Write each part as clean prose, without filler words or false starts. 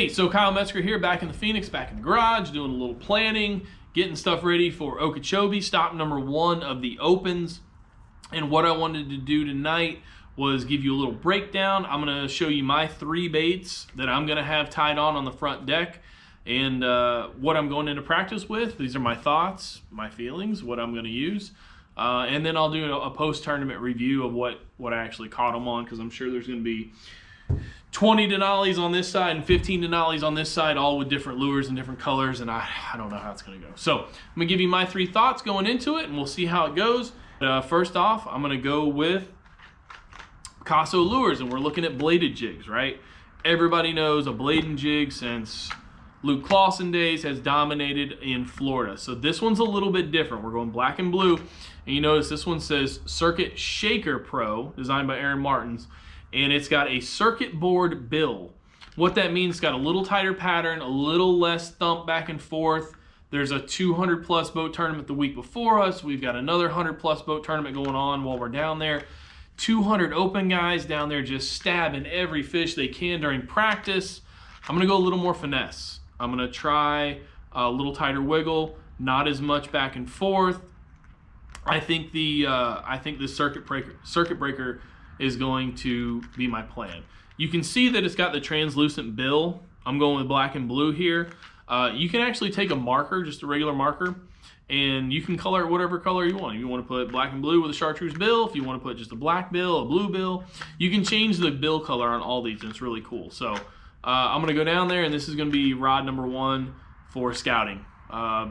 Hey, so Kyle Metzger here, back in the Phoenix, back in the garage, doing a little planning, getting stuff ready for Okeechobee, stop number 1 of the Opens. And what I wanted to do tonight was give you a little breakdown. I'm going to show you my 3 baits that I'm going to have tied on the front deck, and what I'm going into practice with. These are my thoughts, my feelings, what I'm going to use. And then I'll do a post-tournament review of what I actually caught them on, because I'm sure there's going to be 20 Denali's on this side and 15 Denali's on this side, all with different lures and different colors, and I don't know how it's going to go. So I'm going to give you my 3 thoughts going into it, and we'll see how it goes. First off, I'm going to go with Picasso lures, and we're looking at bladed jigs, right? Everybody knows a bladed jig since Luke Clausen days has dominated in Florida. So this one's a little bit different. We're going black and blue, and you notice this one says Circuit Shaker Pro, designed by Aaron Martins, and it's got a circuit board bill. What that means, it's got a little tighter pattern, a little less thump back and forth. There's a 200 plus boat tournament the week before us. We've got another 100 plus boat tournament going on while we're down there. 200 open guys down there just stabbing every fish they can during practice. I'm gonna go a little more finesse. I'm gonna try a little tighter wiggle, not as much back and forth. I think the circuit breaker is going to be my plan. You can see that it's got the translucent bill. I'm going with black and blue here. You can actually take a marker, just a regular marker, and you can color it whatever color you want. If you want to put black and blue with a chartreuse bill, if you want to put just a black bill, a blue bill, you can change the bill color on all these, and it's really cool. So I'm gonna go down there, and this is gonna be rod number 1 for scouting.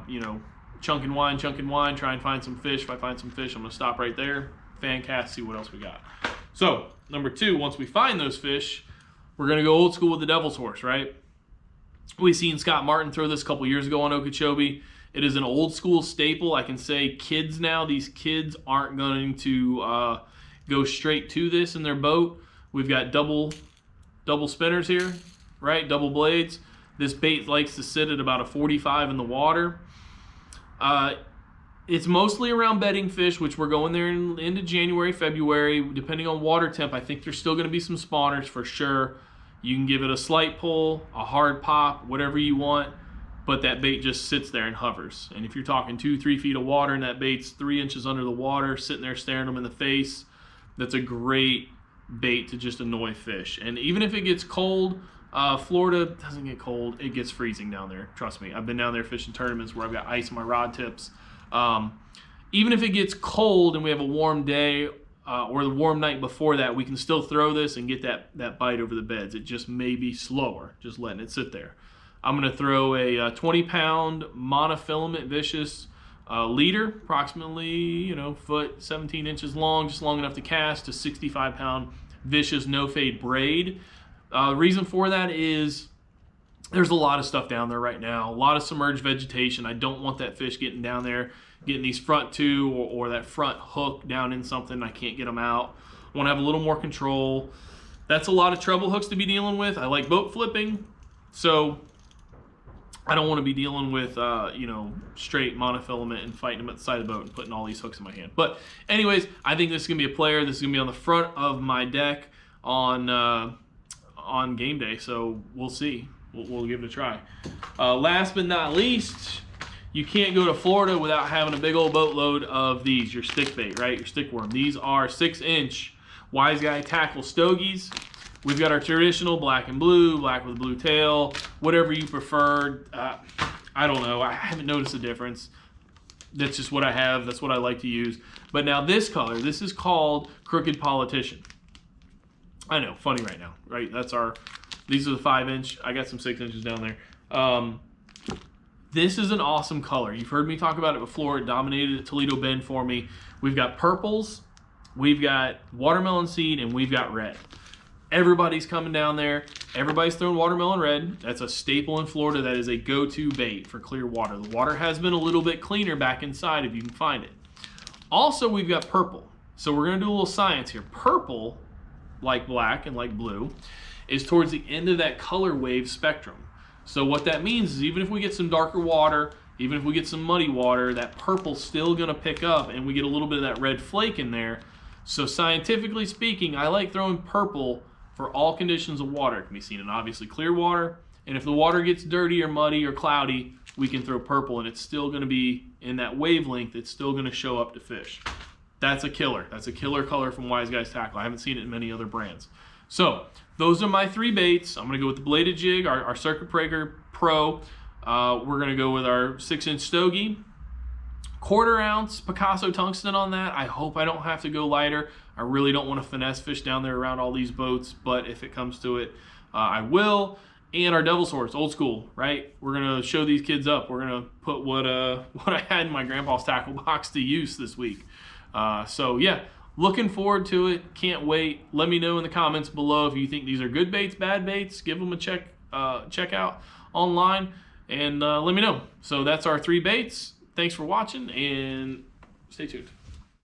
You know, chunk and wind, try and find some fish. If I find some fish, I'm gonna stop right there, fan cast, see what else we got. So number 2, once we find those fish, we're gonna go old school with the devil's horse, right? We seen Scott Martin throw this a couple years ago on Okeechobee. It is an old school staple. I can say kids now, these kids aren't going to go straight to this in their boat. We've got double spinners here, right? Double blades. This bait likes to sit at about a 45 in the water. It's mostly around bedding fish, which we're going there into January, February. Depending on water temp, I think there's still going to be some spawners for sure. You can give it a slight pull, a hard pop, whatever you want, but that bait just sits there and hovers. And if you're talking 2-3 feet of water and that bait's 3 inches under the water, sitting there staring them in the face, that's a great bait to just annoy fish. And even if it gets cold, Florida doesn't get cold, it gets freezing down there. Trust me, I've been down there fishing tournaments where I've got ice in my rod tips. Even if it gets cold and we have a warm day or the warm night before that, we can still throw this and get that bite over the beds. It just may be slower, just letting it sit there. I'm going to throw a 20-pound monofilament vicious leader, approximately foot 17 inches long, just long enough to cast, a 65-pound vicious no fade braid. The reason for that is there's a lot of stuff down there right now, a lot of submerged vegetation. I don't want that fish getting down there, getting these front 2 or that front hook down in something. I can't get them out. I want to have a little more control. That's a lot of treble hooks to be dealing with. I like boat flipping, so I don't want to be dealing with straight monofilament and fighting them at the side of the boat and putting all these hooks in my hand. But anyways, I think this is going to be a player. This is going to be on the front of my deck on game day, so we'll see. We'll give it a try. Last but not least, you can't go to Florida without having a big old boatload of these, your stick bait, right? Your stick worm. These are 6-inch Wise Guy tackle stogies. We've got our traditional black and blue, black with blue tail, whatever you prefer. I don't know. I haven't noticed a difference. That's just what I have. That's what I like to use. But now this color, this is called Crooked Politician. I know, funny right now, right? These are the 5-inch. I got some 6 inches down there. This is an awesome color. You've heard me talk about it before. It dominated at Toledo Bend for me. We've got purples, we've got watermelon seed, and we've got red. Everybody's coming down there. Everybody's throwing watermelon red. That's a staple in Florida. That is a go-to bait for clear water. The water has been a little bit cleaner back inside if you can find it. Also, we've got purple. So we're going to do a little science here. Purple, like black and like blue, is towards the end of that color wave spectrum. So what that means is even if we get some darker water, even if we get some muddy water, that purple's still going to pick up and we get a little bit of that red flake in there. So scientifically speaking, I like throwing purple for all conditions of water. It can be seen in obviously clear water, And if the water gets dirty or muddy or cloudy, we can throw purple, and it's still going to be in that wavelength. It's still going to show up to fish. That's a killer. That's a killer color from Wise Guys Tackle. I haven't seen it in many other brands. So those are my 3 baits. I'm going to go with the bladed jig, our Circuit Breaker Pro. We're going to go with our 6-inch stogie. 1/4 ounce Picasso tungsten on that. I hope I don't have to go lighter. I really don't want to finesse fish down there around all these boats, but if it comes to it, I will. And our Devil's Horse, old school, right? We're gonna show these kids up. We're gonna put what I had in my grandpa's tackle box to use this week. So yeah, looking forward to it. Can't wait. Let me know in the comments below if you think these are good baits, bad baits. Give them a check out online, and let me know. So that's our 3 baits. Thanks for watching, and stay tuned.